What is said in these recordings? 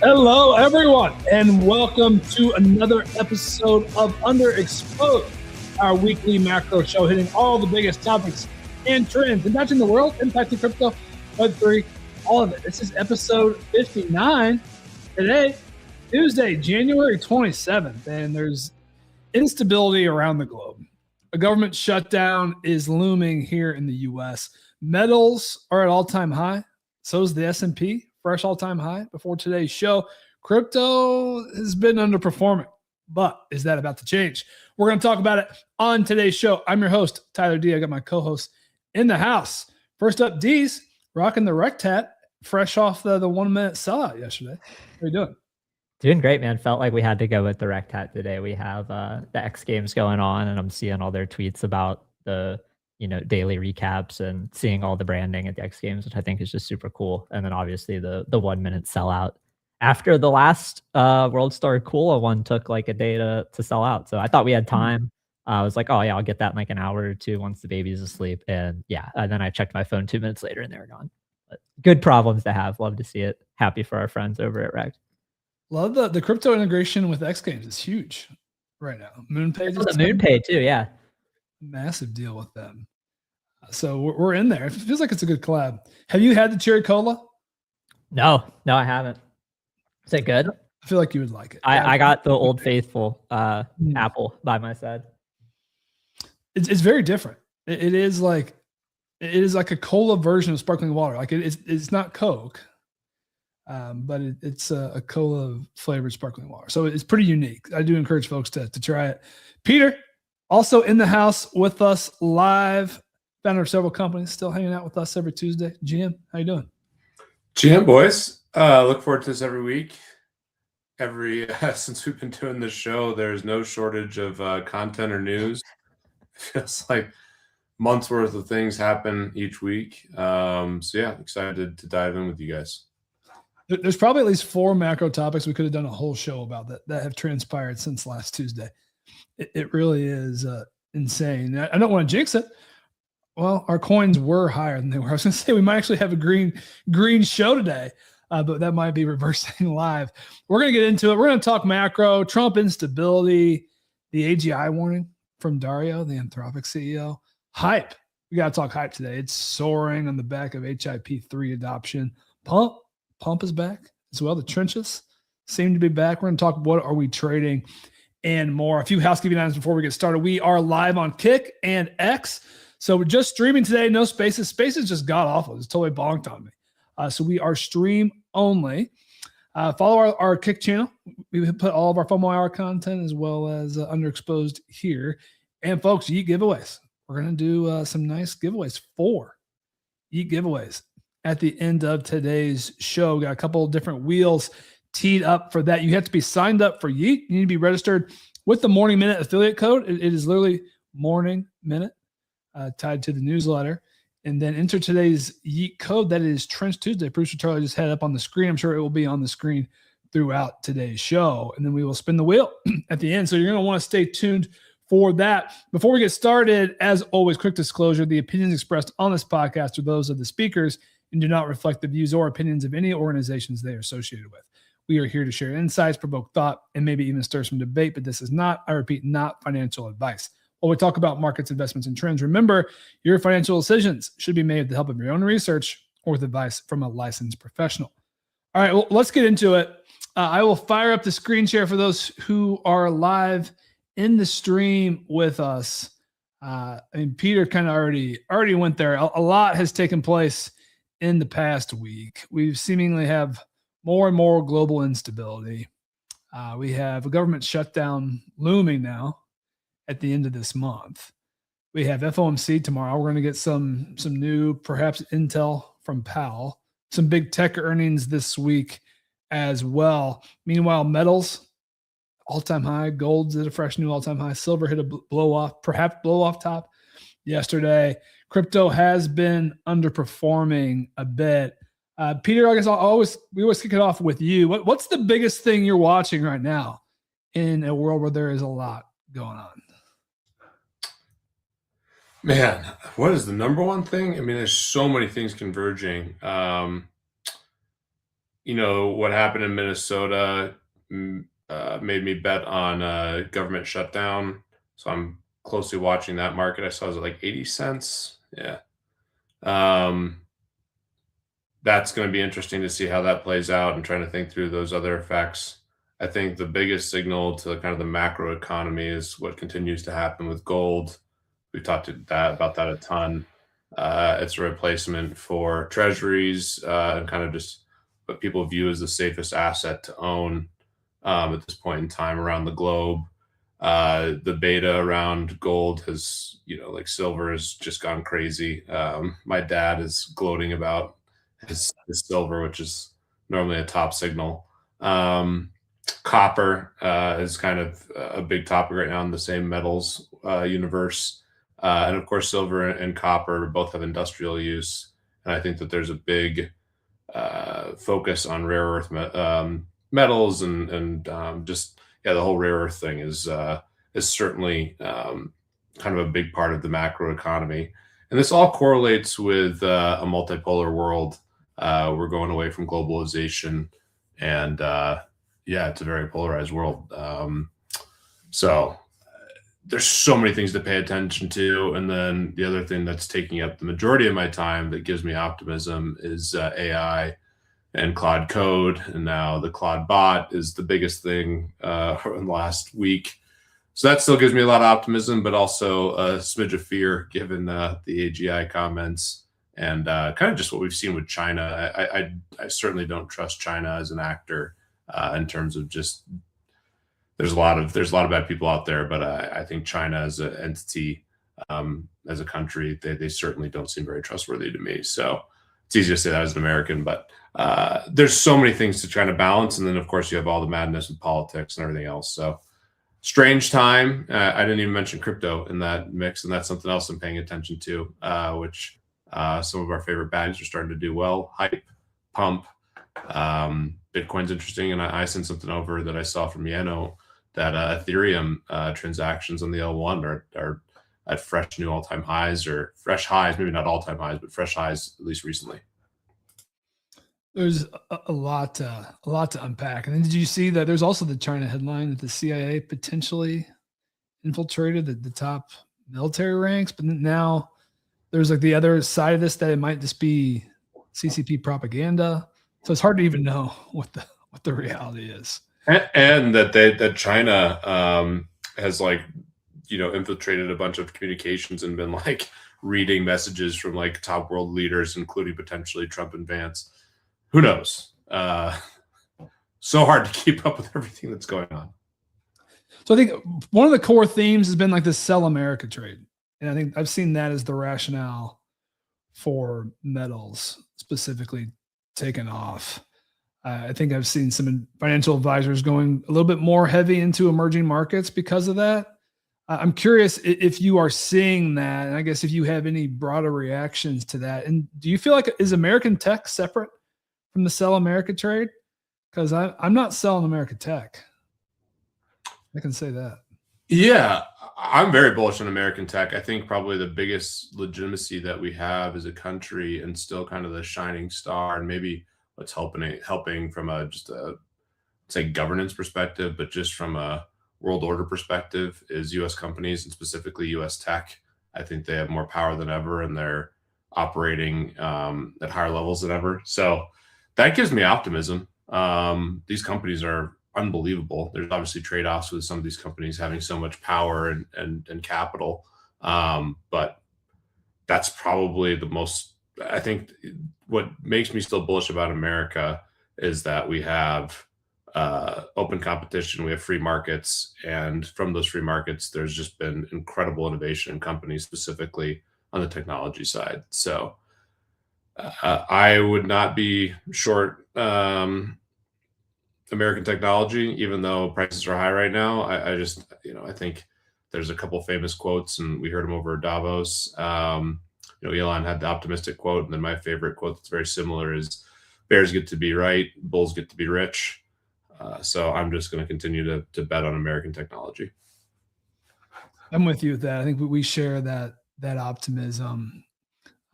Hello, everyone, and welcome to another episode of UnderExposed, our weekly macro show hitting all the biggest topics and trends impacting the world, impacting crypto, Web3, all of it. This is episode 59 today, Tuesday, January 27th, and there's instability around the globe. A government shutdown is looming here in the U.S. Metals are at all-time high. So is the S&P. Fresh all-time high before today's show. Crypto has been underperforming, but is that about to change? We're going to talk about it on today's show. I'm your host, Tyler D. I got my co-host in the house. First up, D's rocking the rect hat, fresh off the 1 minute sellout yesterday. How are you doing? Doing great, man. Felt like we had to go with the rect hat today. We have the X Games going on, and I'm seeing all their tweets about the daily recaps and seeing all the branding at the X Games, which I think is just super cool. And then obviously the 1 minute sellout after the last World Star Kula one took like a day to sell out. So I thought we had time. I was like, oh yeah, I'll get that in like an hour or two once the baby's asleep. And yeah, and then I checked my phone 2 minutes later and they were gone. But good problems to have. Love to see it. Happy for our friends over at Rect. Love the crypto integration with X Games is huge right now. MoonPay, the MoonPay too, yeah. Massive deal with them. So we're in there. It feels like it's a good collab. Have you had the cherry cola? No, I haven't. Is it good? I feel like you would like it. I got the Old Faithful apple by my side. It's very different. It is like a cola version of sparkling water. Like it's not Coke, but it's a cola flavored sparkling water. So it's pretty unique. I do encourage folks to try it. Peter, also in the house with us live. Founder of several companies, still hanging out with us every Tuesday. GM, how you doing? GM boys, look forward to this every week. Since we've been doing this show, there's no shortage of content or news. It feels like months worth of things happen each week. So yeah, excited to dive in with you guys. There's probably at least 4 macro topics we could have done a whole show about that have transpired since last Tuesday. It really is insane. I don't want to jinx it. Well, our coins were higher than they were. I was going to say we might actually have a green show today, but that might be reversing live. We're going to get into it. We're going to talk macro, Trump instability, the AGI warning from Dario, the Anthropic CEO. Hype. We got to talk hype today. It's soaring on the back of HIP3 adoption. Pump is back as well. The trenches seem to be back. We're going to talk what are we trading and more. A few housekeeping items before we get started. We are live on Kick and X. So we're just streaming today, no Spaces. Spaces just got awful. It's totally bonked on me. So we are stream only. Follow our Kick channel. We put all of our FOMO Hour content as well as UnderExposed here. And folks, Yeet giveaways. We're going to do some nice giveaways. 4 Yeet giveaways at the end of today's show. We got a couple of different wheels teed up for that. You have to be signed up for Yeet. You need to be registered with the Morning Minute affiliate code. It is literally Morning Minute. Tied to the newsletter, and then enter today's Yeet code. That is Trench Tuesday. Producer Charlie just had it up on the screen. I'm sure it will be on the screen throughout today's show, and then we will spin the wheel at the end. So you're going to want to stay tuned for that. Before we get started, as always, quick disclosure: the opinions expressed on this podcast are those of the speakers and do not reflect the views or opinions of any organizations they are associated with. We are here to share insights, provoke thought, and maybe even stir some debate, but this is not, I repeat, not financial advice. While we talk about markets, investments, and trends, remember your financial decisions should be made with the help of your own research or with advice from a licensed professional. All right, well, let's get into it. I will fire up the screen share for those who are live in the stream with us. Peter kind of already went there. A lot has taken place in the past week. We seemingly have more and more global instability. We have a government shutdown looming now at the end of this month. We have FOMC tomorrow. We're going to get some new, perhaps intel from Powell. Some big tech earnings this week as well. Meanwhile, metals, all-time high. Gold's at a fresh new all-time high. Silver hit a perhaps blow off top yesterday. Crypto has been underperforming a bit. Peter, I guess we always kick it off with you. What's the biggest thing you're watching right now in a world where there is a lot going on? Man, what is the number one thing? I mean, there's so many things converging. what happened in Minnesota made me bet on a government shutdown. So I'm closely watching that market. I saw it was at like 80 cents. Yeah. Um, that's going to be interesting to see how that plays out and trying to think through those other effects. I think the biggest signal to kind of the macro economy is what continues to happen with gold. We've talked about that a ton. It's a replacement for treasuries and kind of just what people view as the safest asset to own at this point in time around the globe. The beta around gold has, like silver has just gone crazy. My dad is gloating about his silver, which is normally a top signal. Copper is kind of a big topic right now in the same metals universe. And of course, silver and copper both have industrial use. And I think that there's a big focus on rare earth metals and just, the whole rare earth thing is certainly kind of a big part of the macro economy. And this all correlates with a multipolar world. We're going away from globalization, and it's a very polarized world. So there's so many things to pay attention to. And then the other thing that's taking up the majority of my time that gives me optimism is AI and Claude Code. And now the Claude bot is the biggest thing in the last week. So that still gives me a lot of optimism, but also a smidge of fear given the AGI comments and kind of just what we've seen with China. I certainly don't trust China as an actor in terms of just there's a lot of bad people out there, but I think China as an entity, as a country, they certainly don't seem very trustworthy to me. So it's easy to say that as an American, but there's so many things to try to balance. And then of course you have all the madness with politics and everything else. So strange time. I didn't even mention crypto in that mix, and that's something else I'm paying attention to, which some of our favorite bags are starting to do well. Hype, pump, Bitcoin's interesting, and I sent something over that I saw from Yano that Ethereum transactions on the L1 are at fresh new all-time highs, or fresh highs, maybe not all-time highs, but fresh highs at least recently. There's a lot to unpack. And then did you see that there's also the China headline that the CIA potentially infiltrated the top military ranks, but now there's like the other side of this that it might just be CCP propaganda. So it's hard to even know what the reality is. And that China has infiltrated a bunch of communications and been reading messages from top world leaders, including potentially Trump and Vance. Who knows? So hard to keep up with everything that's going on. So I think one of the core themes has been this sell America trade. And I think I've seen that as the rationale for metals specifically taken off. I think I've seen some financial advisors going a little bit more heavy into emerging markets because of that. I'm curious if you are seeing that, and I guess if you have any broader reactions to that. And do you feel like is American tech separate from the sell America trade? Because I'm not selling America tech. I can say that. Yeah, I'm very bullish on American tech. I think probably the biggest legitimacy that we have as a country, and still kind of the shining star, and maybe what's helping from just a governance perspective, but just from a world order perspective, is U.S. companies, and specifically U.S. tech. I think they have more power than ever, and they're operating at higher levels than ever. So that gives me optimism. These companies are unbelievable. There's obviously trade-offs with some of these companies having so much power and capital. But that's probably the most, I think what makes me still bullish about America is that we have open competition, we have free markets, and from those free markets, there's just been incredible innovation in companies, specifically on the technology side. So I would not be short American technology, even though prices are high right now. I just, I think there's a couple famous quotes, and we heard them over Davos. Elon had the optimistic quote, and then my favorite quote that's very similar is, bears get to be right, bulls get to be rich. So I'm just going to continue to bet on American technology. I'm with you with that. I think we share that optimism.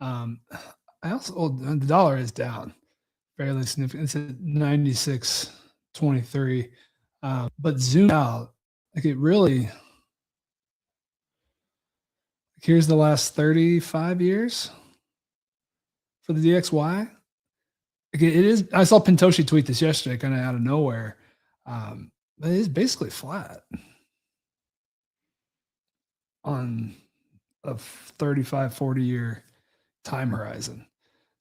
I also, the dollar is down fairly significant. It's at 96.23. But zoom out, like it really, here's the last 35 years for the DXY. Like it is. I saw Pintoshi tweet this yesterday, kind of out of nowhere. But it is basically flat on a 35, 40-year time horizon.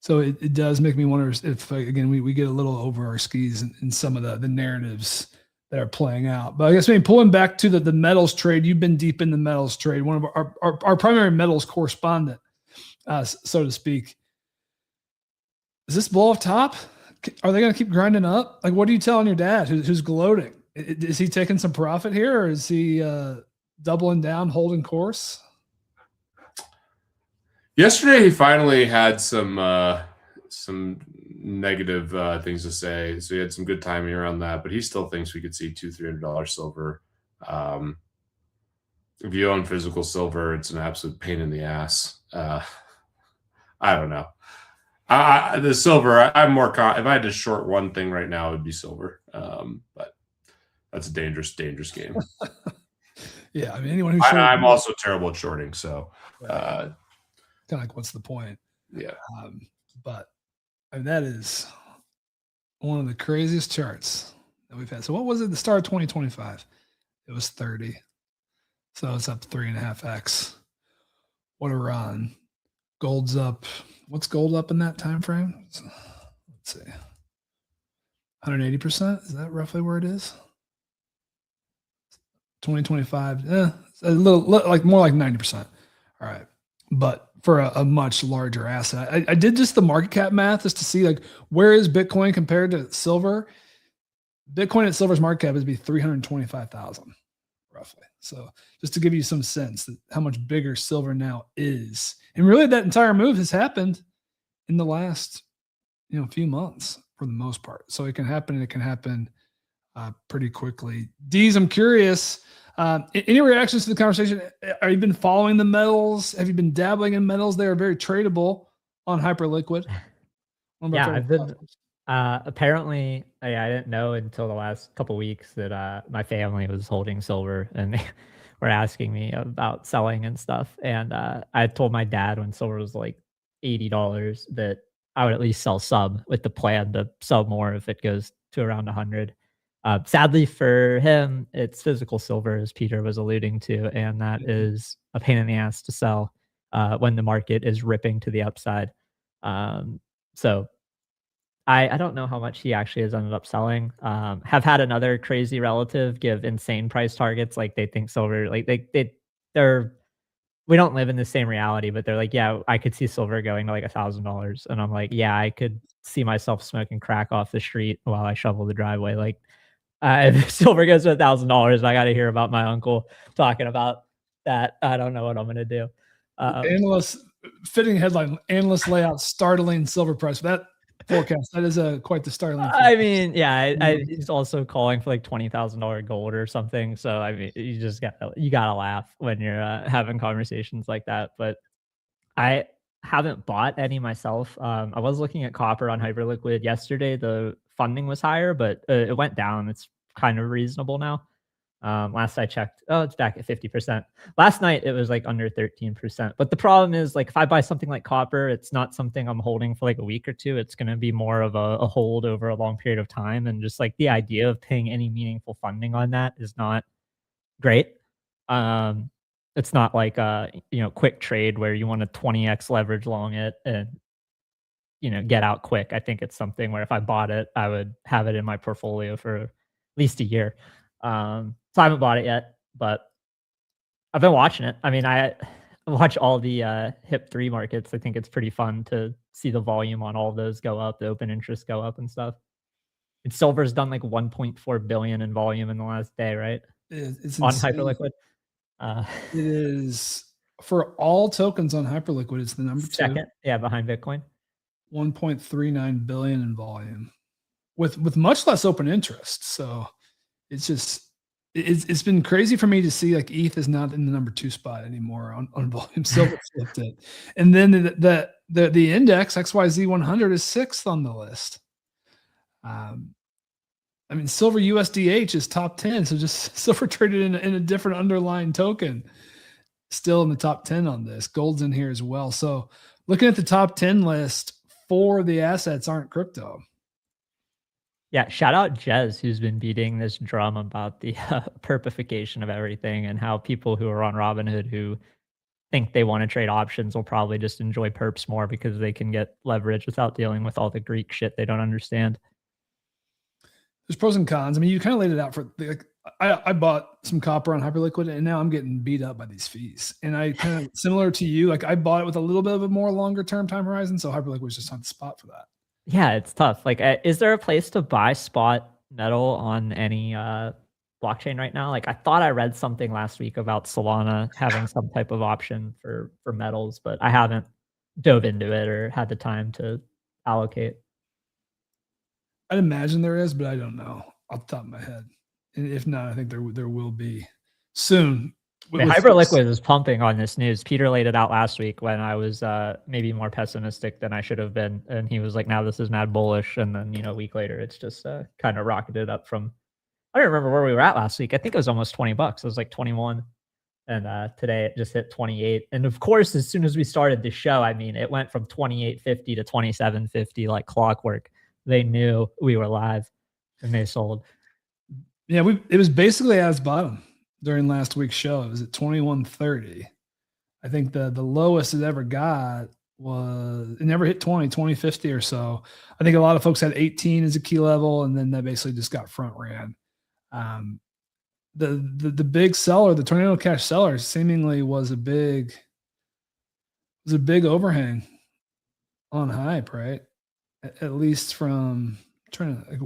So it does make me wonder if again, we get a little over our skis in some of the narratives that are playing out. But I guess maybe pulling back to the metals trade, you've been deep in the metals trade, one of our primary metals correspondent, so to speak. Is this blow off top? Are they going to keep grinding up? Like, what are you telling your dad who's gloating? Is he taking some profit here, or is he doubling down, holding course? Yesterday, he finally had some negative things to say, so he had some good timing around that. But he still thinks we could see $200-300 silver. If you own physical silver, it's an absolute pain in the ass. I don't know. The silver, I'm more. If I had to short one thing right now, it would be silver. But that's a dangerous game. Yeah, I mean, anyone who's I'm also terrible at shorting, so. Kind of like, what's the point? Yeah. But I mean, that is one of the craziest charts that we've had. So what was it? The start of 2025, it was 30. So it's up 3.5x. What a run. Gold's up. What's gold up in that time frame? Let's see. 180%. Is that roughly where it is? 2025. A little like more like 90%. All right. But for a much larger asset, I did just the market cap math just to see like where is Bitcoin compared to silver. Bitcoin at silver's market cap is be 325,000 roughly. So just to give you some sense that how much bigger silver now is, and really that entire move has happened in the last few months for the most part. So it can happen, and it can happen pretty quickly. Deez, I'm curious. Any reactions to the conversation? Have you been following the metals? Have you been dabbling in metals? They are very tradable on Hyperliquid. Yeah, I've been. Apparently, I didn't know until the last couple weeks that my family was holding silver, and they were asking me about selling and stuff. And I told my dad when silver was like $80 that I would at least sell some, with the plan to sell more if it goes to around 100. Sadly for him, it's physical silver, as Peter was alluding to, and that is a pain in the ass to sell when the market is ripping to the upside. So I don't know how much he actually has ended up selling. Have had another crazy relative give insane price targets, like they think silver, like they're we don't live in the same reality, but they're like, yeah, I could see silver going to like $1,000, and I'm like, yeah, I could see myself smoking crack off the street while I shovel the driveway. Like, if silver goes to $1,000, I got to hear about my uncle talking about that. I don't know what I'm gonna do. Analysts, fitting headline: analysts lay out startling silver price. That forecast, that is quite the startling forecast. I mean, yeah, he's also calling for like $20,000 gold or something. So I mean, you gotta laugh when you're having conversations like that. But I haven't bought any myself. I was looking at copper on Hyperliquid yesterday. The funding was higher, but it went down. It's kind of reasonable now. Last I checked, it's back at 50%. Last night it was like under 13%. But the problem is, like, if I buy something like copper, it's not something I'm holding for like a week or two. It's going to be more of a hold over a long period of time. And just like the idea of paying any meaningful funding on that is not great. It's not like a quick trade where you want to 20x leverage long it and get out quick. I think it's something where if I bought it, I would have it in my portfolio for at least a year. So I haven't bought it yet, but I've been watching it. I mean, I watch all the HIP3 markets. I think it's pretty fun to see the volume on all of those go up, the open interest go up and stuff. And silver's done like 1.4 billion in volume in the last day, right? It's on insane. Hyperliquid. It is, for all tokens on Hyperliquid, it's the number second, 2. Yeah, behind Bitcoin. 1.39 billion in volume, with much less open interest. So it's just it's been crazy for me to see like ETH is not in the number 2 spot anymore on volume. Silver flipped it, and then the index XYZ 100 is 6th on the list. I mean, silver USDH is top 10, so just silver traded in a different underlying token, still in the top 10 on this. Gold's in here as well. So looking at the top 10 list, 4 of the assets aren't crypto. Yeah, shout out Jez, who's been beating this drum about the perpification of everything and how people who are on Robinhood who think they want to trade options will probably just enjoy perps more because they can get leverage without dealing with all the Greek shit they don't understand. There's pros and cons. I mean, you kind of laid it out for like, I bought some copper on Hyperliquid and now I'm getting beat up by these fees. And I kind of similar to you, like I bought it with a little bit of a more longer term time horizon. So Hyperliquid was just on the spot for that. Yeah, it's tough. Like, is there a place to buy spot metal on any blockchain right now? Like, I thought I read something last week about Solana having some type of option for metals, but I haven't dove into it or had the time to allocate. I'd imagine there is, but I don't know off the top of my head. And if not, I think there will be soon. Hyperliquid is pumping on this news. Peter laid it out last week when I was maybe more pessimistic than I should have been, and he was like, "Now this is mad bullish." And then a week later, it's just kind of rocketed up from. I don't remember where we were at last week. I think it was almost $20. It was like 21, and today it just hit 28. And of course, as soon as we started the show, I mean, it went from 28.50 to 27.50 like clockwork. They knew we were live, and they sold. Yeah, it was basically at its bottom during last week's show. It was at 21.30. I think the lowest it ever got was it never hit 20.50 or so. I think a lot of folks had 18 as a key level, and then that basically just got front ran. The big seller, the Tornado Cash seller, seemingly was a big overhang on hype, right? At least from trying to. Like,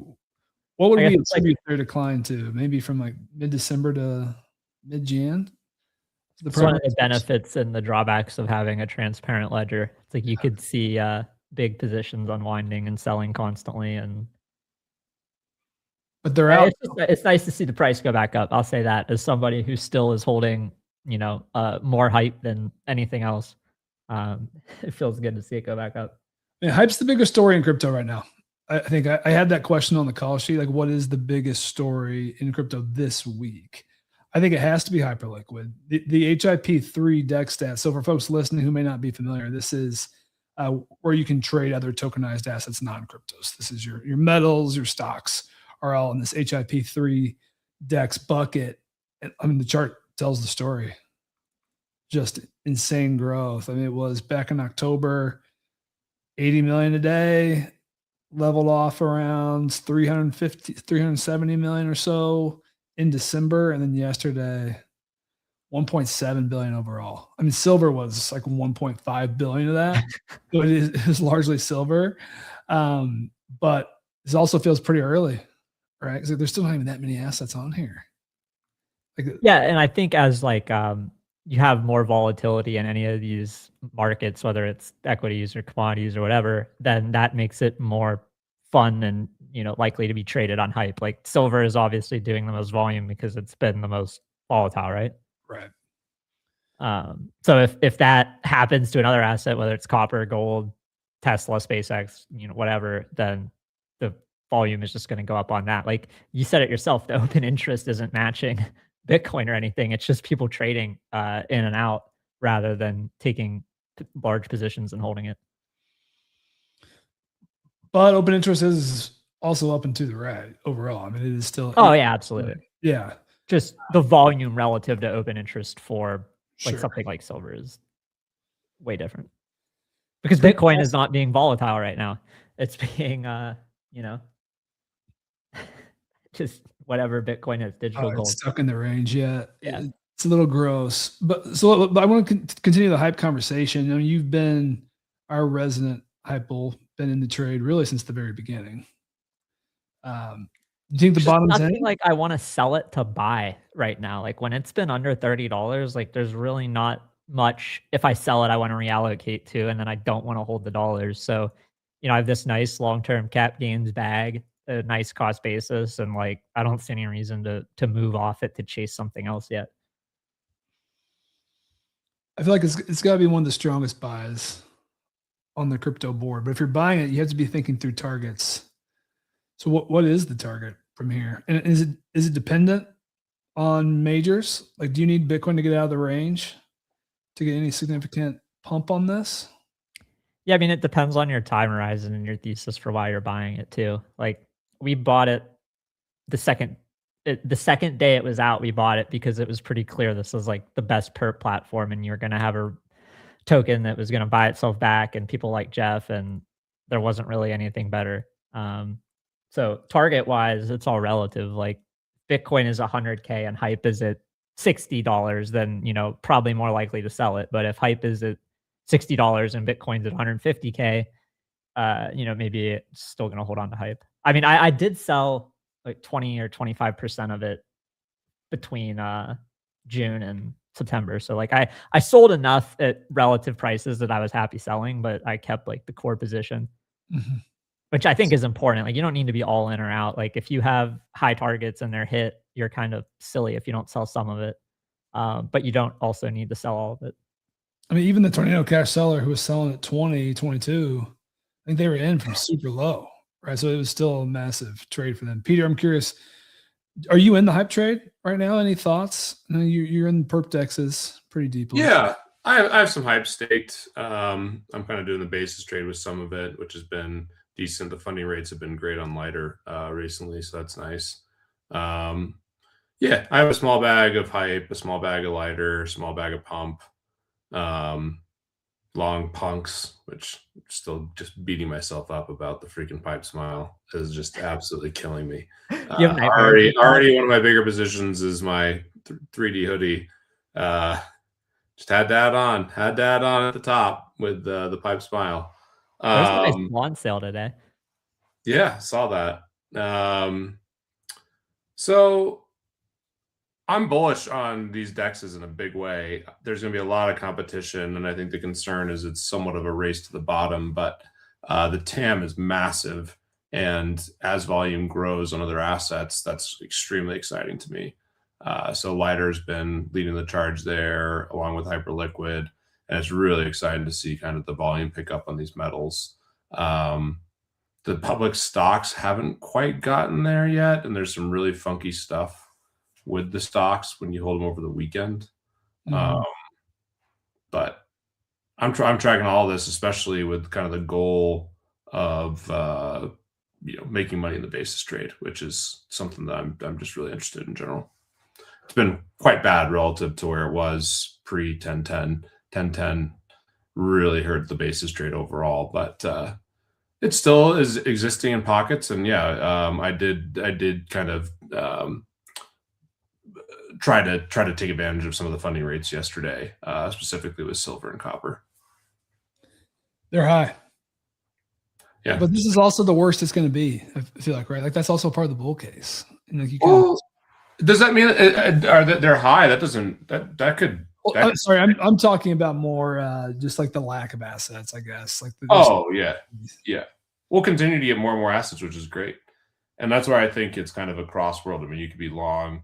what would we attribute their decline to? Maybe from like mid-December to mid-Jan? It's one of the benefits and the drawbacks of having a transparent ledger. It's like you could see big positions unwinding and selling constantly, but they're out. It's nice to see the price go back up. I'll say that as somebody who still is holding, more hype than anything else. It feels good to see it go back up. Yeah, hype's the bigger story in crypto right now. I think I had that question on the call sheet, like what is the biggest story in crypto this week? I think it has to be Hyperliquid. The HIP3 DEX stat. So for folks listening who may not be familiar, this is where you can trade other tokenized assets, non-cryptos. This is your metals, your stocks are all in this HIP3 DEX bucket. And, I mean, the chart tells the story. Just insane growth. I mean, it was back in October, 80 million a day, leveled off around 370 million or so in December. And then yesterday, 1.7 billion overall. I mean, silver was like 1.5 billion of that. So it is largely silver. But this also feels pretty early, right? Because there's still not even that many assets on here. Yeah. And I think as you have more volatility in any of these markets, whether it's equities or commodities or whatever, then that makes it more fun and, likely to be traded on hype. Like silver is obviously doing the most volume because it's been the most volatile, right? Right. So if that happens to another asset, whether it's copper, gold, Tesla, SpaceX, whatever, then the volume is just going to go up on that. Like you said it yourself, the open interest isn't matching Bitcoin or anything. It's just people trading in and out rather than taking large positions and holding it. But open interest is also up and to the right overall. I mean, it is still. Oh yeah, absolutely. Yeah. Just the volume relative to open interest for something like silver is way different because Bitcoin is not being volatile right now. It's being, just whatever Bitcoin is, digital gold. It's stuck in the range. Yeah. It's a little gross, but I want to continue the hype conversation. I mean, you've been our resident hype bull, been in the trade really since the very beginning. You think the bottom's in? Like I want to sell it to buy right now. Like when it's been under $30, like there's really not much. If I sell it, I want to reallocate to, and then I don't want to hold the dollars. So, I have this nice long-term cap gains bag, a nice cost basis, and like I don't see any reason to move off it to chase something else yet. I feel like it's got to be one of the strongest buys on the crypto board. But if you're buying it, you have to be thinking through targets. So what is the target from here? And is it dependent on majors? Like, do you need Bitcoin to get out of the range to get any significant pump on this? Yeah, I mean, it depends on your time horizon and your thesis for why you're buying it too. Like, we bought it the second day it was out. We bought it because it was pretty clear this was like the best perp platform, and you're going to have a token that was going to buy itself back, and people like Jeff, and there wasn't really anything better. So target wise, it's all relative. Like, Bitcoin is 100K and hype is at $60, then, probably more likely to sell it. But if hype is at $60 and Bitcoin's at 150K, maybe it's still going to hold on to hype. I mean, I did sell like 20 or 25% of it between June and September. So like I sold enough at relative prices that I was happy selling, but I kept like the core position, which I think is important. Like, you don't need to be all in or out. Like, if you have high targets and they're hit, you're kind of silly if you don't sell some of it. But you don't also need to sell all of it. I mean, even the Tornado Cash seller who was selling at 20, 22, I think they were in from super low, right? So it was still a massive trade for them. Peter, I'm curious, are you in the hype trade right now? Any thoughts? I know you're in perp dexes pretty deeply. Yeah, I have some hype staked. I'm kind of doing the basis trade with some of it, which has been decent. The funding rates have been great on lighter recently, so that's nice. Yeah, I have a small bag of hype, a small bag of lighter, a small bag of pump, long punks, which I'm still just beating myself up about. The freaking pipe smile is just absolutely killing me. Already one of my bigger positions is my 3D hoodie. Just had that on at the top with the pipe smile. There's a nice lawn sale today. Yeah, saw that. So I'm bullish on these dexes in a big way. There's going to be a lot of competition, and I think the concern is it's somewhat of a race to the bottom, but the TAM is massive, and as volume grows on other assets, that's extremely exciting to me. So Lighter's been leading the charge there, along with Hyperliquid, and it's really exciting to see kind of the volume pick up on these metals. The public stocks haven't quite gotten there yet, and there's some really funky stuff with the stocks when you hold them over the weekend. But I'm tracking all this, especially with kind of the goal of making money in the basis trade, which is something that I'm just really interested in general. It's been quite bad relative to where it was pre 1010. 1010 really hurt the basis trade overall, but it still is existing in pockets. And yeah, I did kind of try to take advantage of some of the funding rates yesterday, specifically with silver and copper. They're high. Yeah, but this is also the worst it's going to be. I feel like, right? Like, that's also part of the bull case. And like, does that mean they're high? That doesn't that could. Well, sorry, I'm talking about more just like the lack of assets, I guess. Like yeah. We'll continue to get more and more assets, which is great, and that's where I think it's kind of a cross world. I mean, you could be long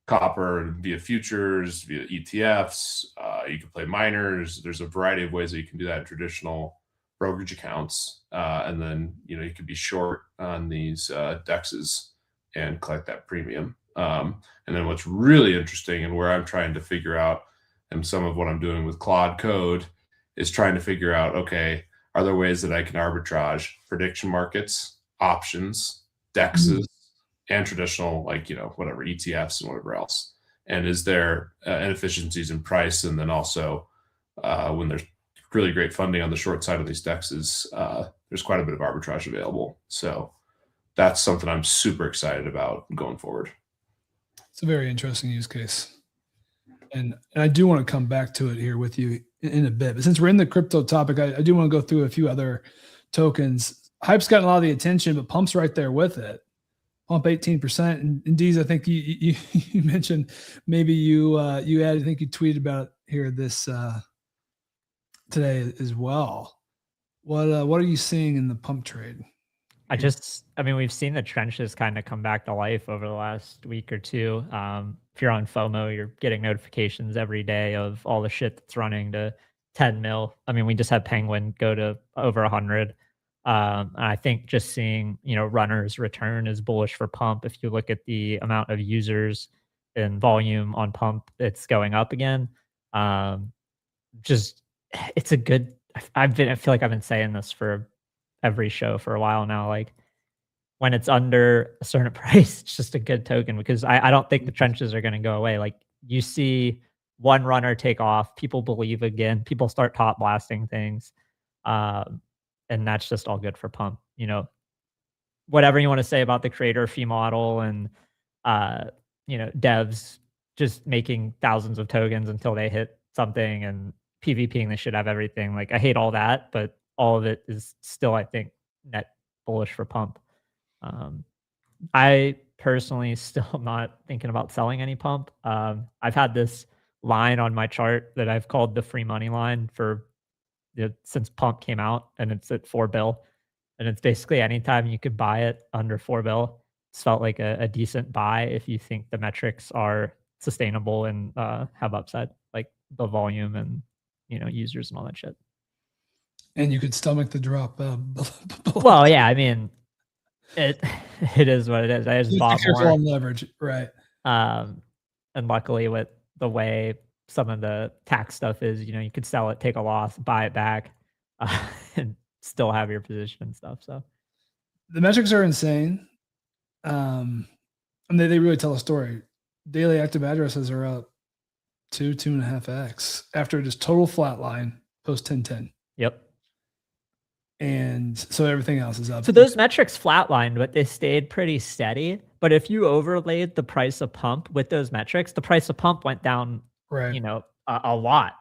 copper via futures, via ETFs. You can play miners. There's a variety of ways that you can do that in traditional brokerage accounts, and then you could be short on these dexes and collect that premium. And then what's really interesting, and where I'm trying to figure out, and some of what I'm doing with Claude Code is trying to figure out, okay, are there ways that I can arbitrage prediction markets, options, dexes, and traditional, whatever, ETFs and whatever else? And is there inefficiencies in price? And then also when there's really great funding on the short side of these dexes, there's quite a bit of arbitrage available. So that's something I'm super excited about going forward. It's a very interesting use case. And I do want to come back to it here with you in a bit. But since we're in the crypto topic, I do want to go through a few other tokens. Hype's gotten a lot of the attention, but Pump's right there with it. Pump 18%. And Deez, I think you mentioned, maybe you added, I think you tweeted about it here this today as well. What are you seeing in the Pump trade? I mean, we've seen the trenches kind of come back to life over the last week or two. If you're on FOMO, you're getting notifications every day of all the shit that's running to 10 mil. I mean, we just had Penguin go to over 100. And I think just seeing, runners return is bullish for pump. If you look at the amount of users and volume on pump, it's going up again. Just it's a good. I feel like I've been saying this for every show for a while now. Like when it's under a certain price, it's just a good token because I don't think the trenches are going to go away. Like you see one runner take off, people believe again, people start top blasting things. And that's just all good for pump. Whatever you want to say about the creator fee model and devs just making thousands of tokens until they hit something and PvPing, they should have everything. Like I hate all that, but all of it is still, I think, net bullish for pump. I personally still am not thinking about selling any pump. I've had this line on my chart that I've called the free money line for since pump came out, and it's at 4 bill. And it's basically anytime you could buy it under 4 bill, it's felt like a decent buy if you think the metrics are sustainable and have upside, like the volume and users and all that shit. And you could stomach the drop. Well, yeah, I mean, it is what it is. I just bought more on leverage, right? And luckily, with the way some of the tax stuff is, you could sell it, take a loss, buy it back, and still have your position and stuff. So the metrics are insane. And they really tell a story. Daily active addresses are up 2.5x after just total flatline post 1010. Yep. And so everything else is up. So those metrics flatlined, but they stayed pretty steady. But if you overlaid the price of pump with those metrics, the price of pump went down, right, a lot.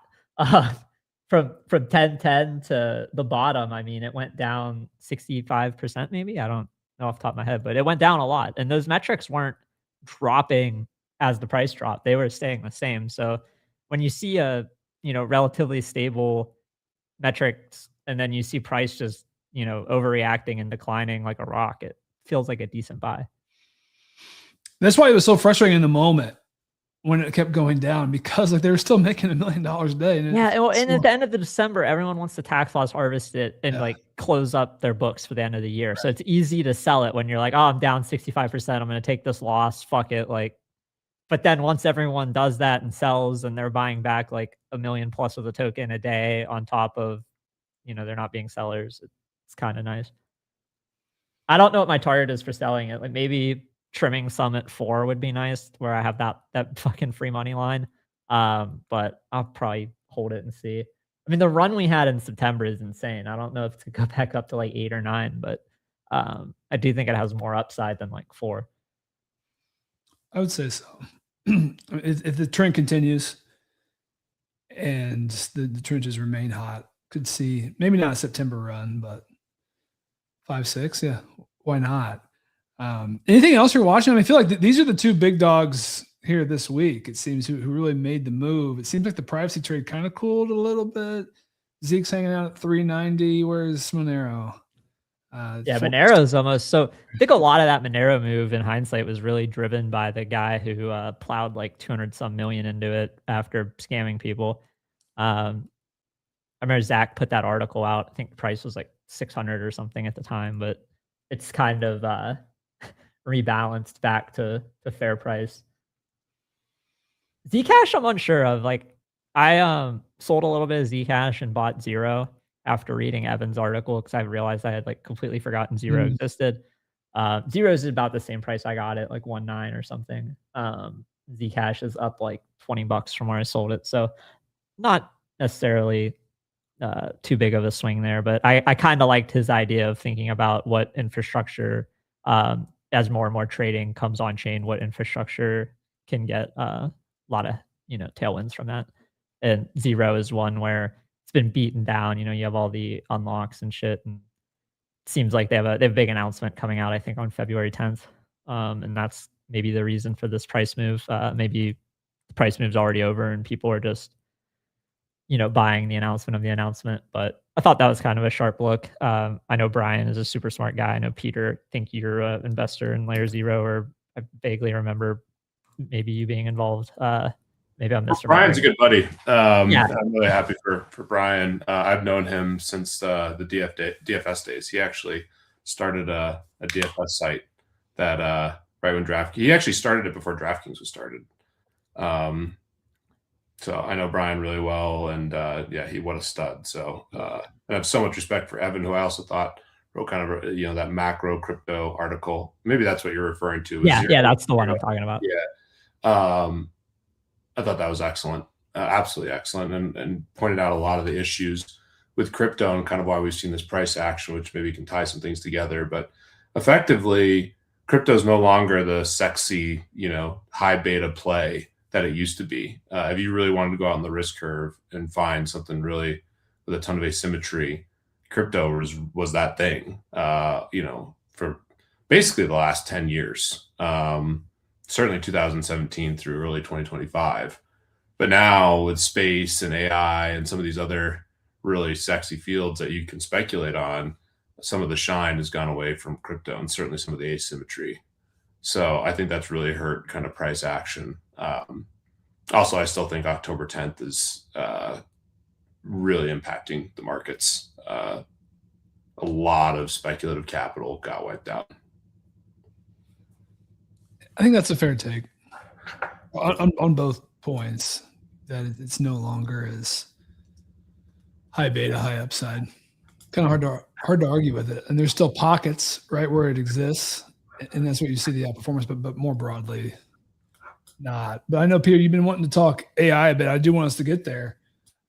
From 1010 to the bottom, I mean, it went down 65%, maybe. I don't know off the top of my head, but it went down a lot. And those metrics weren't dropping as the price dropped. They were staying the same. So when you see a, relatively stable metrics and then you see price just, overreacting and declining like a rock, it feels like a decent buy. That's why it was so frustrating in the moment when it kept going down, because like they were still making $1 million a day. And and at the end of the December, everyone wants to tax loss harvest it and like close up their books for the end of the year. Right. So it's easy to sell it when you're like, oh, I'm down 65%. I'm going to take this loss. Fuck it. Like, but then once everyone does that and sells and they're buying back like 1 million plus of the token a day on top of, they're not being sellers. It's kind of nice. I don't know what my target is for selling it. Like maybe trimming some at 4 would be nice, where I have that fucking free money line. But I'll probably hold it and see. I mean, the run we had in September is insane. I don't know if it's to go back up to like 8 or 9, but I do think it has more upside than like 4. I would say so. If the trend continues and the trenches remain hot, could see maybe not a September run, but 5, 6. Yeah, why not? Anything else you're watching? I mean, I feel like these are the two big dogs here this week, it seems, who really made the move. It seems like the privacy trade kind of cooled a little bit. Zeke's hanging out at 390. Where's Monero? Monero's almost. So I think a lot of that Monero move in hindsight was really driven by the guy who plowed like 200 some million into it after scamming people. I remember Zach put that article out. I think the price was like 600 or something at the time, but it's kind of rebalanced back to fair price. Zcash, I'm unsure of. Like, I sold a little bit of Zcash and bought Zero after reading Evan's article because I realized I had like completely forgotten Zero existed. Zero's is about the same price I got it, like 1.9 or something. Zcash is up like $20 from where I sold it, so not necessarily too big of a swing there. But I kind of liked his idea of thinking about what infrastructure, as more and more trading comes on chain, what infrastructure can get a lot of tailwinds from that. And Zero is one where it's been beaten down. You have all the unlocks and shit, and it seems like they have a big announcement coming out, I think, on February 10th. And that's maybe the reason for this price move. Maybe the price move's already over and people are just buying the announcement of the announcement. But I thought that was kind of a sharp look. I know Brian is a super smart guy. I know Peter, I think you're an investor in Layer Zero, or I vaguely remember maybe you being involved Maybe I'm misremembering. Brian's a good buddy. Yeah. I'm really happy for Brian. I've known him since the DFS days. He actually started a DFS site that right when he actually started it before DraftKings was started. So I know Brian really well, and yeah, what a stud. So and I have so much respect for Evan, who I also thought wrote kind of that macro crypto article. Maybe that's what you're referring to. Yeah, that's the one I'm talking about. Yeah. I thought that was excellent, absolutely excellent, and pointed out a lot of the issues with crypto and kind of why we've seen this price action, which maybe can tie some things together. But effectively, crypto is no longer the sexy, high beta play that it used to be. If you really wanted to go out on the risk curve and find something really with a ton of asymmetry, crypto was that thing, for basically the last 10 years. Certainly 2017 through early 2025. But now with space and AI and some of these other really sexy fields that you can speculate on, some of the shine has gone away from crypto and certainly some of the asymmetry. So I think that's really hurt kind of price action. Also, I still think October 10th is really impacting the markets. A lot of speculative capital got wiped out. I think that's a fair take on both points, that it's no longer as high beta, high upside. Kind of hard to argue with it. And there's still pockets, right, where it exists. And that's what you see the outperformance, but more broadly, not. But I know, Peter, you've been wanting to talk AI a bit. I do want us to get there.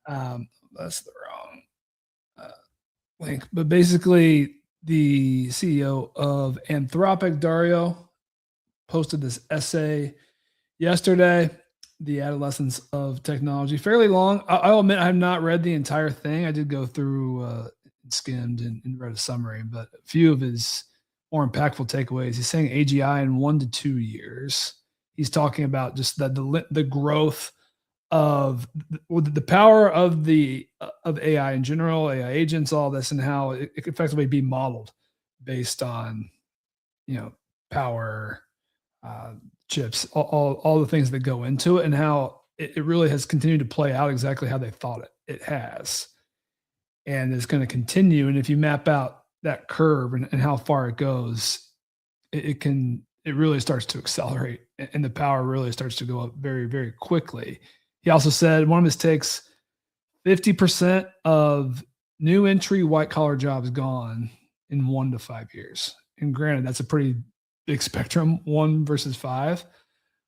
That's the wrong link. But basically, the CEO of Anthropic, Dario, posted this essay yesterday, The Adolescence of Technology. Fairly long. I'll admit I have not read the entire thing. I did go through, skimmed and read a summary, but a few of his more impactful takeaways. He's saying AGI in 1 to 2 years. He's talking about just the growth of the power of AI in general, AI agents, all this, and how it could effectively be modeled based on, power, chips, all the things that go into it, and how it really has continued to play out exactly how they thought it has, and is going to continue. And if you map out that curve and how far it goes, it really starts to accelerate, and the power really starts to go up very, very quickly. He also said one of his takes, 50% of new entry white collar jobs gone in 1 to 5 years. And granted, that's a pretty big spectrum, 1 versus 5,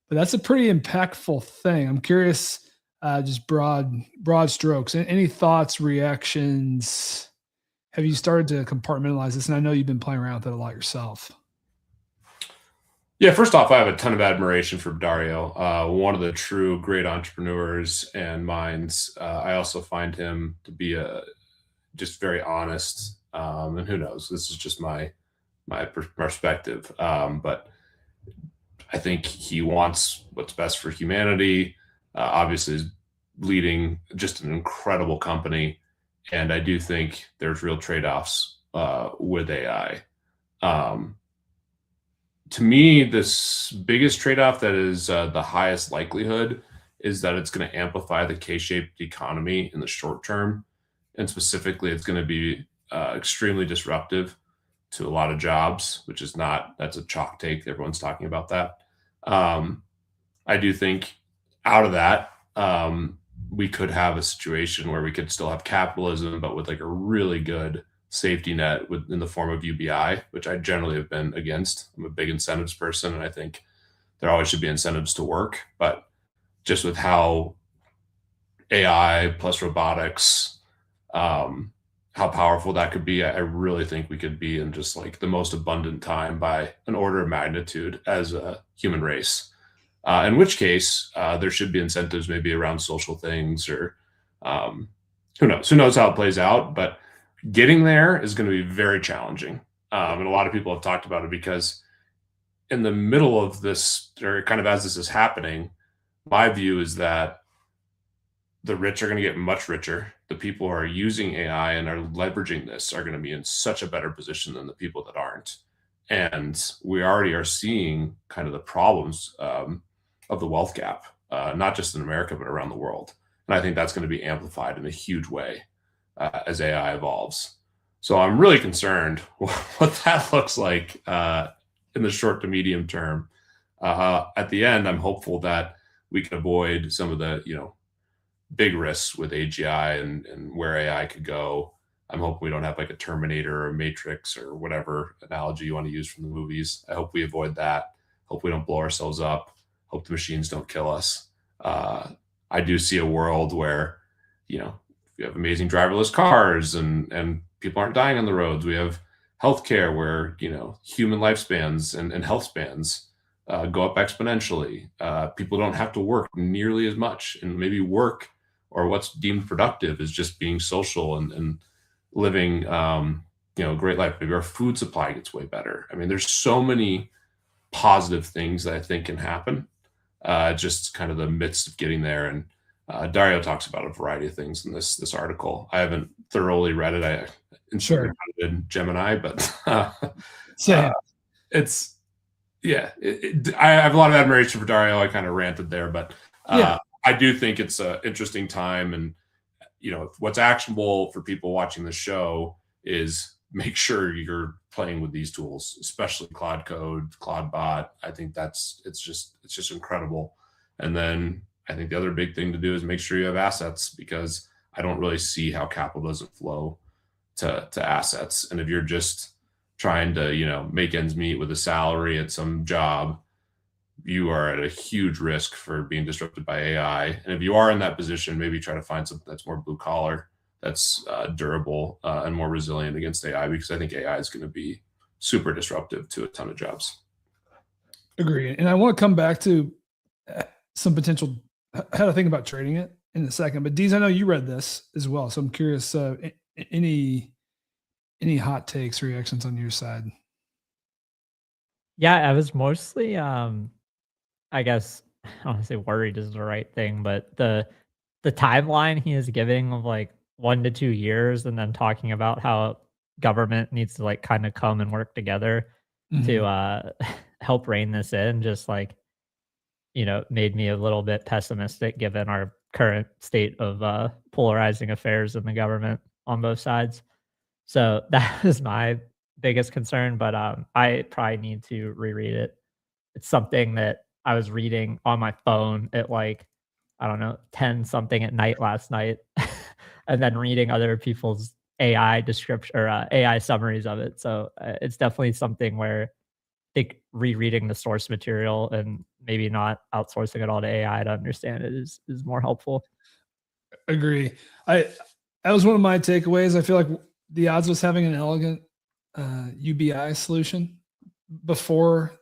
but that's a pretty impactful thing. I'm curious, just broad strokes. Any thoughts, reactions? Have you started to compartmentalize this? And I know you've been playing around with it a lot yourself. Yeah, first off, I have a ton of admiration for Dario, one of the true great entrepreneurs and minds. I also find him to be just very honest. And who knows? This is just my perspective. But I think he wants what's best for humanity. Obviously, is leading just an incredible company. And I do think there's real trade-offs with AI. To me, this biggest trade-off that is the highest likelihood is that it's going to amplify the K-shaped economy in the short term. And specifically, it's going to be extremely disruptive to a lot of jobs, which is that's a chalk take. Everyone's talking about that. I do think out of that, we could have a situation where we could still have capitalism, but with like a really good safety net in the form of UBI, which I generally have been against. I'm a big incentives person, and I think there always should be incentives to work. But just with how AI plus robotics, how powerful that could be, I really think we could be in just like the most abundant time by an order of magnitude as a human race. In which case, there should be incentives maybe around social things, or who knows how it plays out. But getting there is going to be very challenging. And a lot of people have talked about it, because in the middle of this, or kind of as this is happening, my view is that the rich are going to get much richer. The people who are using AI and are leveraging this are going to be in such a better position than the people that aren't. And we already are seeing kind of the problems of the wealth gap. not just in America, but around the world. And I think that's going to be amplified in a huge way as AI evolves. So I'm really concerned what that looks like in the short to medium term. At the end, I'm hopeful that we can avoid some of the, big risks with AGI and where AI could go. I'm hoping we don't have like a Terminator or a Matrix or whatever analogy you want to use from the movies. I hope we avoid that. Hope we don't blow ourselves up. Hope the machines don't kill us. I do see a world where, we have amazing driverless cars and people aren't dying on the roads. We have healthcare where, human lifespans and health spans go up exponentially. People don't have to work nearly as much, and maybe work or what's deemed productive is just being social and living, a great life. Maybe our food supply gets way better. I mean, there's so many positive things that I think can happen. Just kind of the midst of getting there. And Dario talks about a variety of things in this article. I haven't thoroughly read it. I instantly found it in Gemini, but it's I have a lot of admiration for Dario. I kind of ranted there, but I do think it's an interesting time. And what's actionable for people watching the show is make sure you're playing with these tools, especially Claude Code, Claude Bot. I think it's just incredible. And then I think the other big thing to do is make sure you have assets, because I don't really see how capital doesn't flow to assets. And if you're just trying to, make ends meet with a salary at some job, you are at a huge risk for being disrupted by AI. And if you are in that position, maybe try to find something that's more blue collar, that's durable and more resilient against AI, because I think AI is going to be super disruptive to a ton of jobs. Agree. And I want to come back to some potential, how to think about trading it in a second. But Deez, I know you read this as well, so I'm curious, any hot takes, reactions on your side? Yeah, I was mostly, I guess, I don't want to say worried is the right thing, but the timeline he is giving of like 1 to 2 years, and then talking about how government needs to like kind of come and work together to help rein this in, just like, made me a little bit pessimistic given our current state of polarizing affairs in the government on both sides. So that is my biggest concern, but I probably need to reread it. It's something that I was reading on my phone at like, I don't know, 10 something at night last night, and then reading other people's AI description or AI summaries of it. So it's definitely something where I think rereading the source material and maybe not outsourcing it all to AI to understand it is more helpful. Agree. That was one of my takeaways. I feel like the odds of us having an elegant UBI solution before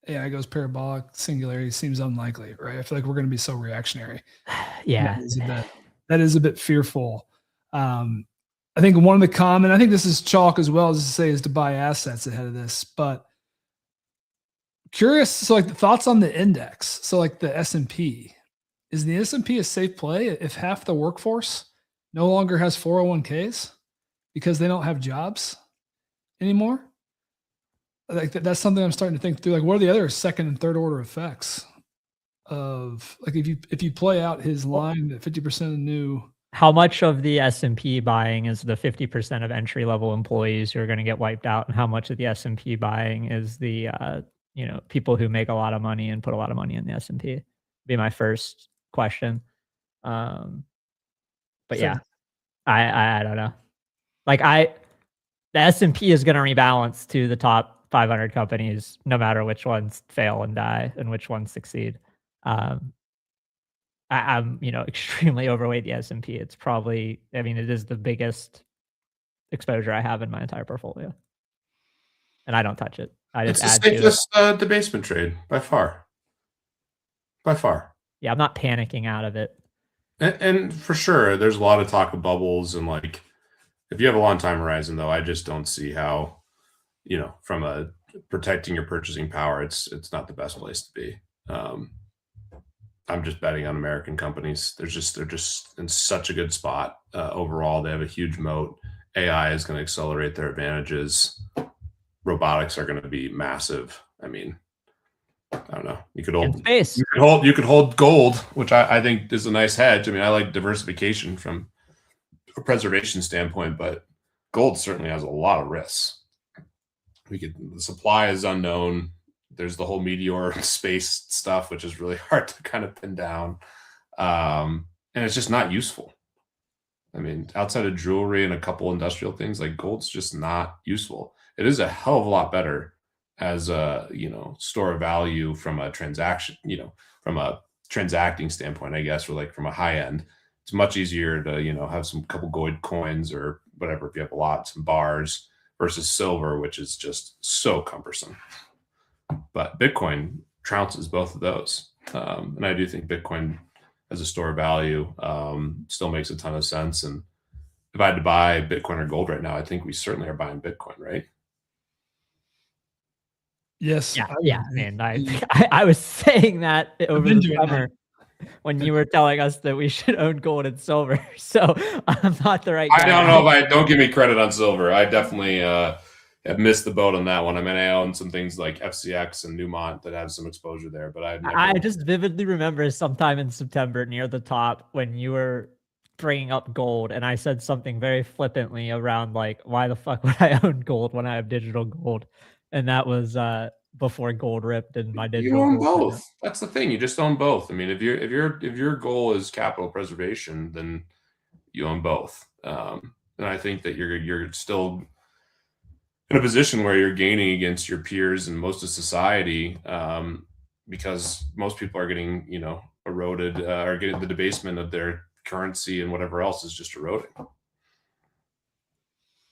AI goes parabolic singularity seems unlikely, right? I feel like we're going to be so reactionary. Yeah. That is a bit fearful. I think one of the common, I think this is chalk as well, as to say, is to buy assets ahead of this, but curious. So like the thoughts on the index. So like the S&P, is the S&P a safe play if half the workforce no longer has 401ks because they don't have jobs anymore? Like that's something I'm starting to think through. Like, what are the other second and third order effects of like if you play out his line that 50% of new. How much of the S&P buying is the 50% of entry level employees who are going to get wiped out, and how much of the S&P buying is the people who make a lot of money and put a lot of money in the S&P? Be my first question. But yeah, I don't know. Like the S&P is going to rebalance to the top 500 companies, no matter which ones fail and die and which ones succeed. I'm extremely overweight the S&P. It's probably, it is the biggest exposure I have in my entire portfolio, and I don't touch it. I just add to it. It's the safest debasement trade by far. By far. Yeah, I'm not panicking out of it. And for sure, there's a lot of talk of bubbles, and like if you have a long time horizon, though, I just don't see how, from a protecting your purchasing power, it's not the best place to be. I'm just betting on American companies. They're just in such a good spot overall. They have a huge moat. AI is going to accelerate their advantages. Robotics are going to be massive. I don't know. You could hold space. You could hold gold, which I think is a nice hedge. I mean, I like diversification from a preservation standpoint, but gold certainly has a lot of risks. The supply is unknown. There's the whole meteor space stuff, which is really hard to kind of pin down. And it's just not useful. I mean, outside of jewelry and a couple industrial things, like gold's just not useful. It is a hell of a lot better as a, store of value from a transaction, from a transacting standpoint, I guess, or like from a high end. It's much easier to, have some couple gold coins or whatever, if you have a lot, some bars, versus silver, which is just so cumbersome. But Bitcoin trounces both of those. And I do think Bitcoin as a store of value still makes a ton of sense. And if I had to buy Bitcoin or gold right now, I think we certainly are buying Bitcoin, right? Yes. Yeah. I mean, I was saying that over the summer when you were telling us that we should own gold and silver. So I'm not the right guy. I don't know don't give me credit on silver. I definitely have missed the boat on that one. I mean, I own some things like FCX and Newmont that have some exposure there, but I just vividly remember sometime in September near the top when you were bringing up gold, and I said something very flippantly around like, why the fuck would I own gold when I have digital gold? And that was before gold ripped and my digital. You own both. That's the thing. You just own both. I mean, if your goal is capital preservation, then you own both. And I think that you're still in a position where you're gaining against your peers and most of society, because most people are getting, eroded, or getting the debasement of their currency and whatever else is just eroding.